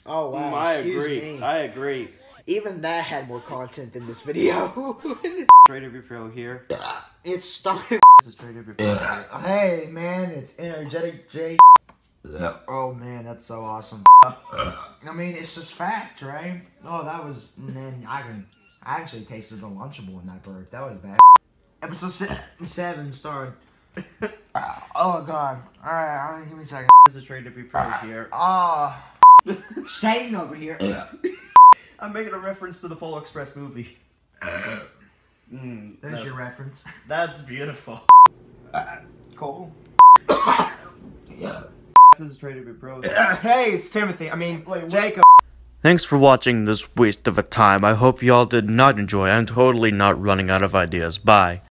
Oh wow, I excuse agree. me. I agree. Even that had more content than this video. Trader Pro here. It's starting. This is Trader Pro. Hey man, it's Energetic J. Oh man, that's so awesome. I mean, it's just fact, right? Oh, that was. Man, I actually tasted the Lunchable in that burp. That was bad. Episode 7 started. Oh god. Alright, give me a second. This is Trader Pro here. Satan over here. I'm making a reference to the Polar Express movie. There's your reference. That's beautiful. Cool. Yeah. This is Trader Pro. Hey, it's Timothy. I mean, Jacob. Thanks for watching this waste of a time. I hope y'all did not enjoy. I'm totally not running out of ideas. Bye.